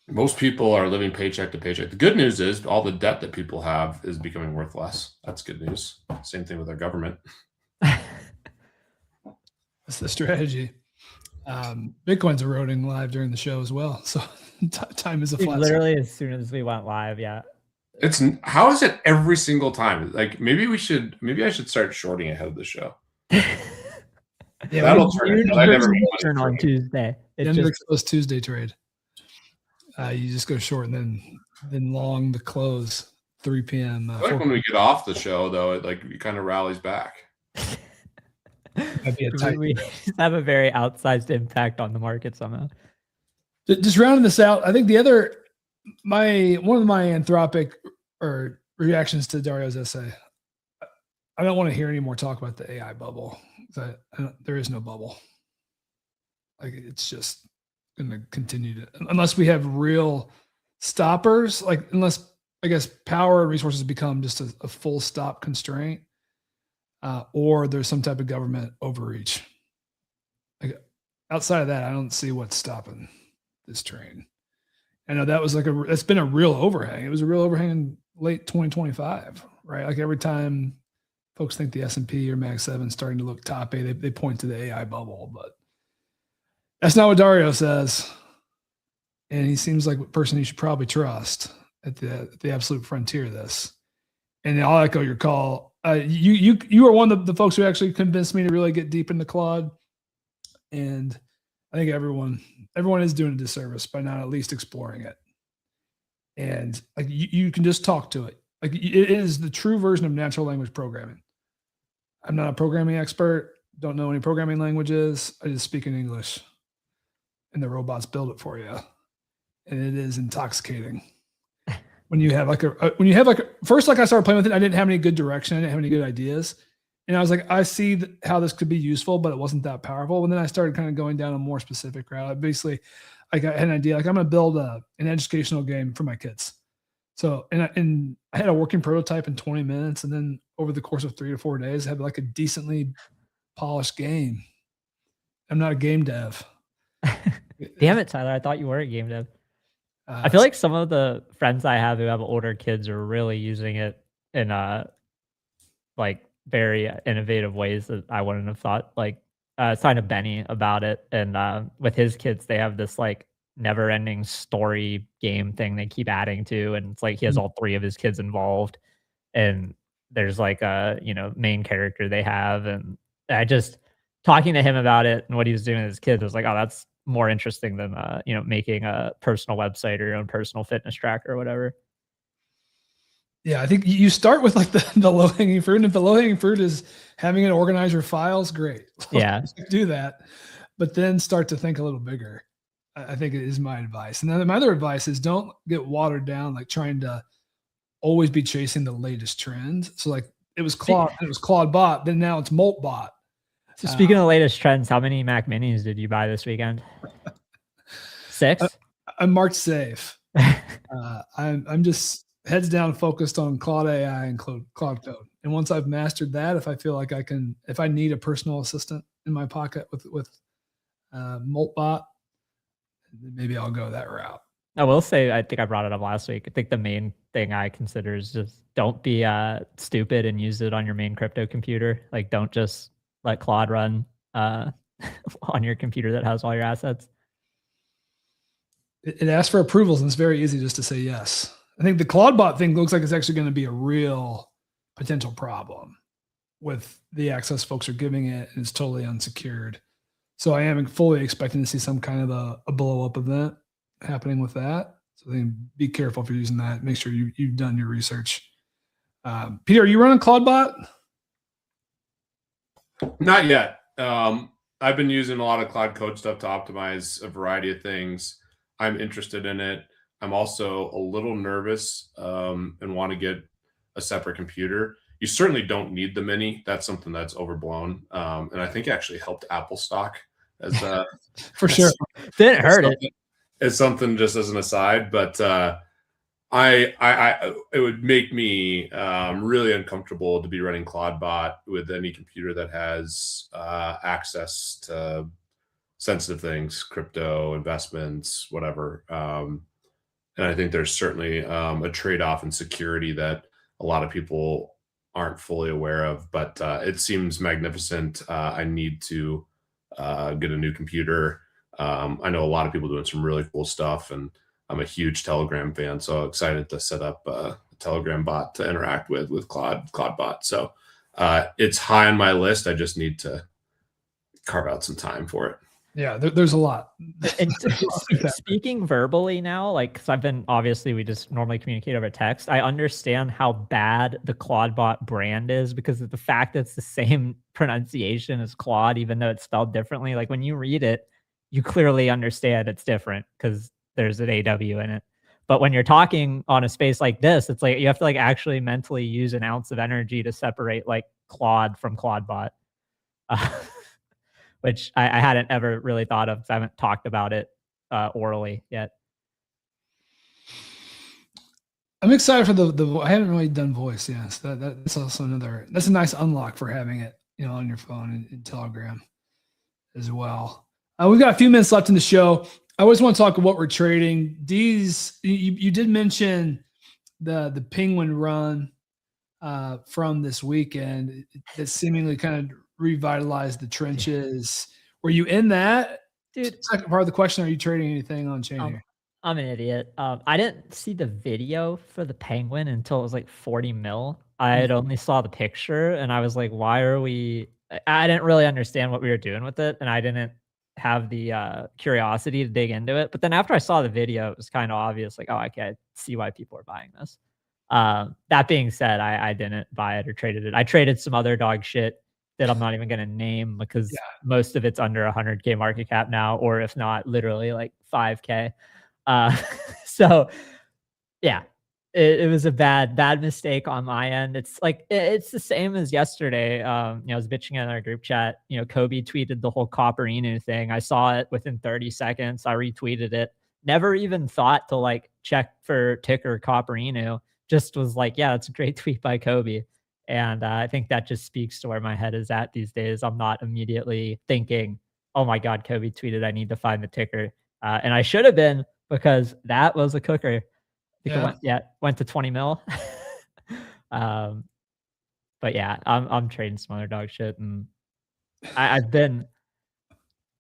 Most people are living paycheck to paycheck. The good news is all the debt that people have is becoming worth less. That's good news. Same thing with our government. That's the strategy. Bitcoin's eroding live during the show as well. So time is a flat. Literally as soon as we went live, yeah. How is it every single time? Like maybe I should start shorting ahead of the show. Yeah, that'll turn on Tuesday. It's UnderExposed Tuesday trade. You just go short and then long the close 3 p.m. I like when we get off the show though, it kind of rallies back. We have a very outsized impact on the market somehow. Just rounding this out, I think one of my anthropic or reactions to Dario's essay, I don't want to hear any more talk about the AI bubble. There is no bubble. Like it's just going to continue to, unless we have real stoppers, unless I guess power and resources become just a full stop constraint, or there's some type of government overreach. Like outside of that, I don't see what's stopping this train. I know that was it's been a real overhang. It was a real overhang in late 2025, right? Like every time folks think the S&P or Mag 7 is starting to look toppy, they point to the AI bubble, but that's not what Dario says. And he seems like a person you should probably trust at the absolute frontier of this. And I'll echo your call. You are one of the folks who actually convinced me to really get deep into Claude. And I think everyone is doing a disservice by not at least exploring it. And like you can just talk to it. Like it is the true version of natural language programming. I'm not a programming expert, don't know any programming languages. I just speak in English. And the robots build it for you. And it is intoxicating. When you have first, I started playing with it, I didn't have any good direction. I didn't have any good ideas. And I was like, I see how this could be useful, but it wasn't that powerful. And then I started kind of going down a more specific route. Basically, I had an idea, I'm going to build an educational game for my kids. So, and I had a working prototype in 20 minutes. And then over the course of 3 to 4 days, I had a decently polished game. I'm not a game dev. Damn it, Tyler. I thought you were a game dev. I feel like some of the friends I have who have older kids are really using it in very innovative ways that I wouldn't have thought. Talking to Benny about it, and with his kids, they have this never-ending story game thing they keep adding to, and it's he has all 3 of his kids involved, and there's a main character they have, and I just talking to him about it and what he was doing with his kids was like, oh, that's more interesting than making a personal website or your own personal fitness tracker or whatever. Yeah, I think you start with like the low hanging fruit. And if the low hanging fruit is having it organize your files, great. Yeah. Do that. But then start to think a little bigger. I think it is my advice. And then my other advice is don't get watered down, like trying to always be chasing the latest trend. So like it was Claude bot, then now it's Molt bot. So speaking of the latest trends, how many Mac Minis did you buy this weekend? 6? I'm marked safe. I'm just heads down focused on Claude AI and Claude Code. And once I've mastered that, if I feel like if I need a personal assistant in my pocket with Moltbot, maybe I'll go that route. I will say, I think I brought it up last week. I think the main thing I consider is just don't be stupid and use it on your main crypto computer. Like, don't just let Claude run on your computer that has all your assets. It asks for approvals, and it's very easy just to say yes. I think the ClaudeBot thing looks like it's actually going to be a real potential problem with the access folks are giving it, and it's totally unsecured. So I am fully expecting to see some kind of a blow up event happening with that. So then be careful if you're using that. Make sure you've done your research. Peter, are you running ClaudeBot? Not yet. I've been using a lot of Cloud Code stuff to optimize a variety of things. I'm interested in it. I'm also a little nervous and want to get a separate computer. You certainly don't need the mini. That's something that's overblown. And I think it actually helped Apple stock as for sure. Didn't hurt it. It's something just as an aside, but it would make me really uncomfortable to be running ClaudeBot with any computer that has access to sensitive things, crypto, investments, whatever. And I think there's certainly a trade-off in security that a lot of people aren't fully aware of, but it seems magnificent. I need to get a new computer. I know a lot of people doing some really cool stuff, and I'm a huge Telegram fan, so excited to set up a Telegram bot to interact with ClaudeBot. So it's high on my list. I just need to carve out some time for it. Yeah, there's a lot. And speaking verbally now, like, because I've been, obviously, we just normally communicate over text. I understand how bad the ClaudeBot brand is because of the fact that it's the same pronunciation as Claude, even though it's spelled differently. Like, when you read it, you clearly understand it's different because there's an AW in it. But when you're talking on a space like this, it's like you have to like actually mentally use an ounce of energy to separate like Claude from ClaudeBot. Which I hadn't ever really thought of because I haven't talked about it orally yet. I'm excited for the I haven't really done voice. Yes, that's also that's a nice unlock for having it, on your phone in Telegram as well. We've got a few minutes left in the show. I always want to talk about what we're trading. You did mention the Penguin run from this weekend that seemingly kind of revitalized the trenches. Were you in that? Dude, second part of the question, are you trading anything on chain here? I'm an idiot. I didn't see the video for the Penguin until it was like 40 mil. I had only saw the picture and I was like, why are we... I didn't really understand what we were doing with it, and I didn't have the curiosity to dig into it. But then after I saw the video, it was kind of obvious, like, oh, okay, I see why people are buying this. That being said, I didn't buy it or traded it. I traded some other dog shit that I'm not even going to name because most of it's under 100K market cap now, or if not, literally like 5K. So yeah, it was a bad mistake on my end. It's like, it's the same as yesterday. I was bitching in our group chat, Kobe tweeted the whole Copper Inu thing. I saw it within 30 seconds. I retweeted it. Never even thought to like check for ticker Copper Inu. Just was like, yeah, that's a great tweet by Kobe. And I think that just speaks to where my head is at these days. I'm not immediately thinking, oh my God, Kobe tweeted, I need to find the ticker. And I should have been, because that was a cooker. I think it went to 20 mil. But yeah, I'm trading some other dog shit. And I've been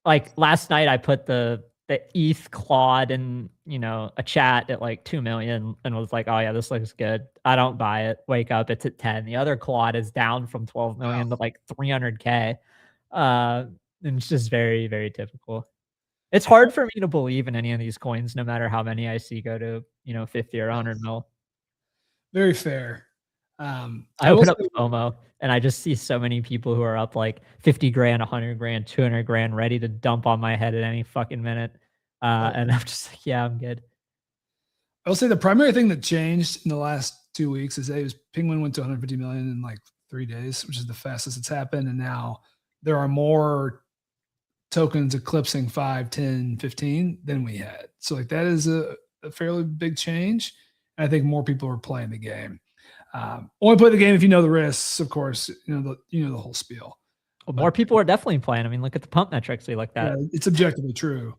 like, last night I put the ETH Claude in, a chat at like 2 million and was like, oh yeah, this looks good. I don't buy it. Wake up, it's at 10. The other Claude is down from 12 million to like 300K. And it's just very, very typical. It's hard for me to believe in any of these coins, no matter how many I see go to, 50 or 100 mil. Very fair. I will open up say- FOMO and I just see so many people who are up like 50 grand, 100 grand, 200 grand, ready to dump on my head at any fucking minute. And I'm just like, yeah, I'm good. I will say the primary thing that changed in the last 2 weeks is Penguin went to 150 million in like 3 days, which is the fastest it's happened. And now there are more tokens eclipsing 5, 10, 15 than we had. So like that is a fairly big change. And I think more people are playing the game. Only play the game if you know the risks, of course. You know the whole spiel. Well, more people are definitely playing. I mean, look at the pump metrics we looked at. Yeah, it's objectively true.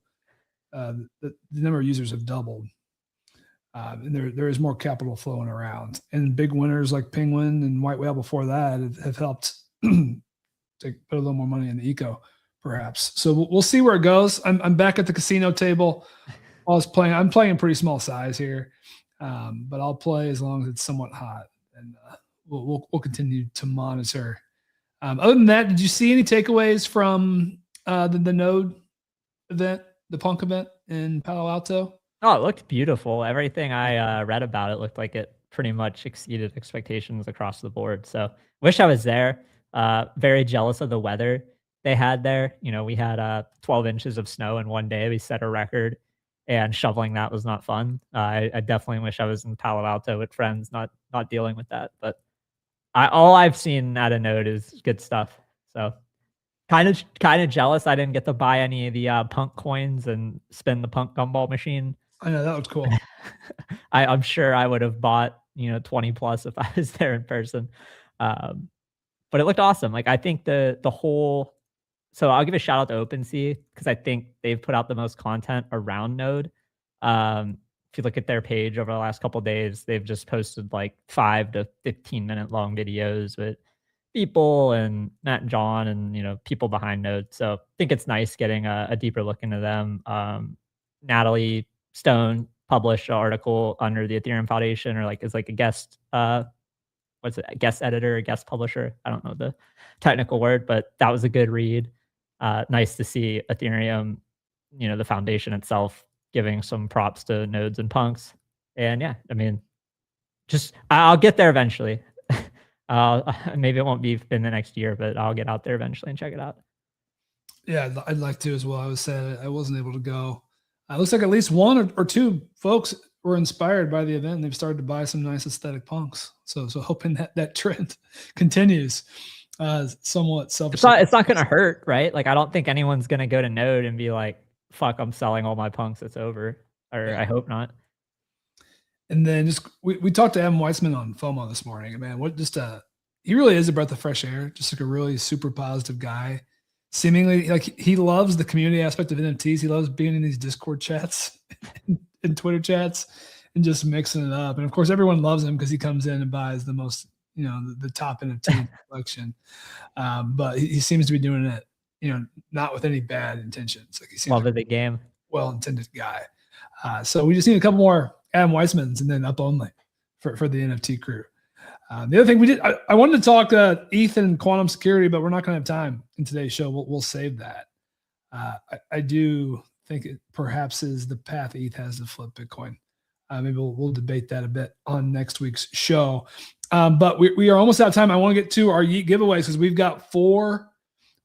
The number of users have doubled, and there is more capital flowing around. And big winners like Penguin and White Whale before that have helped to put a little more money in the eco, perhaps. So we'll see where it goes. I'm back at the casino table. I'm playing pretty small size here, but I'll play as long as it's somewhat hot. And we'll continue to monitor. Other than that, did you see any takeaways from the Node event, the Punk event in Palo Alto? Oh, it looked beautiful. Everything I read about it looked like it pretty much exceeded expectations across the board. So wish I was there. Very jealous of the weather they had there. You know, we had 12 inches of snow in one day. We set a record. And shoveling that was not fun. I definitely wish I was in Palo Alto with friends, not dealing with that. But all I've seen at a Node is good stuff. So kind of jealous I didn't get to buy any of the Punk coins and spin the Punk gumball machine. I know that was cool. I'm sure I would have bought 20 plus if I was there in person. But it looked awesome. Like I think the whole. So I'll give a shout out to OpenSea because I think they've put out the most content around Node. If you look at their page over the last couple of days, they've just posted like 5 to 15-minute long videos with people and Matt and John and people behind Node. So I think it's nice getting a deeper look into them. Natalie Stone published an article under the Ethereum Foundation, or is like a guest guest editor, a guest publisher. I don't know the technical word, but that was a good read. Nice to see Ethereum, the foundation itself, giving some props to nodes and punks. And yeah, I mean, I'll get there eventually. Maybe it won't be in the next year, but I'll get out there eventually and check it out. Yeah, I'd like to as well. I was sad I wasn't able to go. It looks like at least one or two folks were inspired by the event and they've started to buy some nice aesthetic punks. So hoping that trend continues. Somewhat selfish. It's not going to hurt, right? Like I don't think anyone's going to go to Node and be like, "Fuck, I'm selling all my punks. It's over." Or yeah. I hope not. And then we talked to Adam Weissman on FOMO this morning. Man, he really is a breath of fresh air. Just like a really super positive guy. Seemingly like he loves the community aspect of NFTs. He loves being in these Discord chats and Twitter chats and just mixing it up. And of course, everyone loves him because he comes in and buys the most. The top NFT collection. But he seems to be doing it, not with any bad intentions. Like he seems love the game. Well-intended guy. So we just need a couple more Adam Weissmans and then up only for the NFT crew. The other thing we did, I wanted to talk ETH and quantum security, but we're not going to have time in today's show. We'll save that. I do think it perhaps is the path ETH has to flip Bitcoin. Maybe we'll debate that a bit on next week's show. But we are almost out of time. I want to get to our Yeet giveaways because we've got 4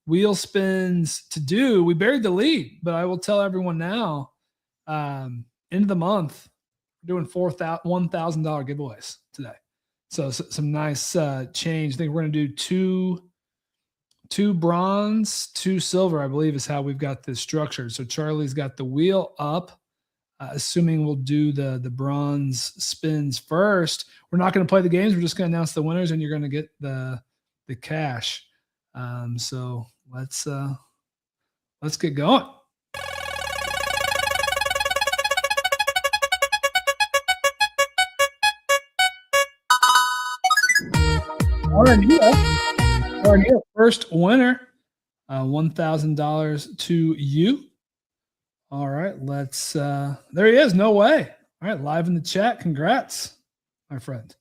wheel spins to do. We buried the lead, but I will tell everyone now, end of the month, we're doing $1,000 giveaways today. So some nice change. I think we're going to do two bronze, 2 silver, I believe is how we've got this structured. So Charlie's got the wheel up. Assuming we'll do the bronze spins first. We're not going to play the games. We're just going to announce the winners, and you're going to get the cash. So let's get going. Arania, first winner, $1,000 to you. All right, let's there he is. No way. All right, live in the chat. Congrats, my friend.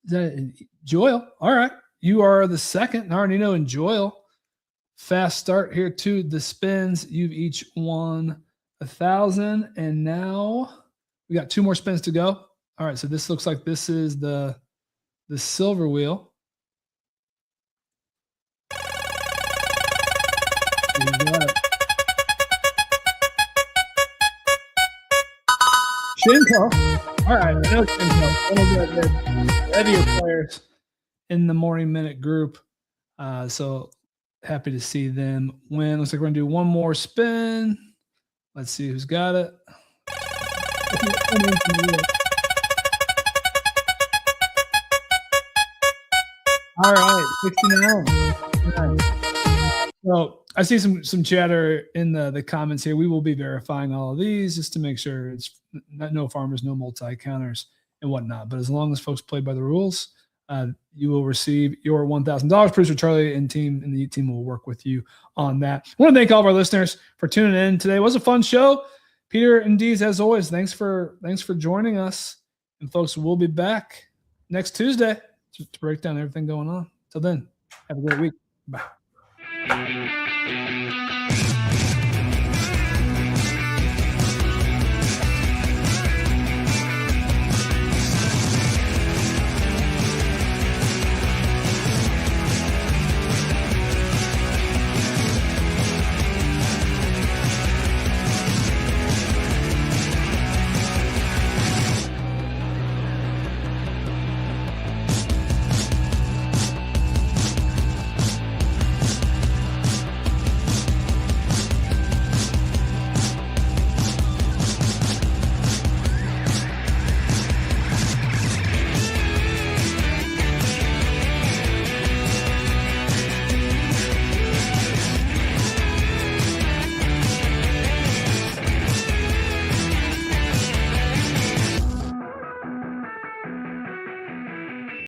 Is that Joel? All right. you are the second. Narnino and Joel. Fast start here to the spins. You've each won 1,000, and now we got 2 more spins to go. All right, so this looks like this is the silver wheel. You got it. Shinko. All right, I know Shinko. One of the heavier players in the Morning Minute group. So happy to see them win. Looks like we're going to do one more spin. Let's see who's got it. All right, 69. So I see some chatter in the comments here. We will be verifying all of these just to make sure it's no farmers, no multi-counters and whatnot. But as long as folks play by the rules, you will receive your $1,000. Producer Charlie and the team will work with you on that. I want to thank all of our listeners for tuning in today. It was a fun show. Peter and Dees, as always, thanks for joining us. And folks, we'll be back next Tuesday to break down everything going on. Till then, have a great week. Bye.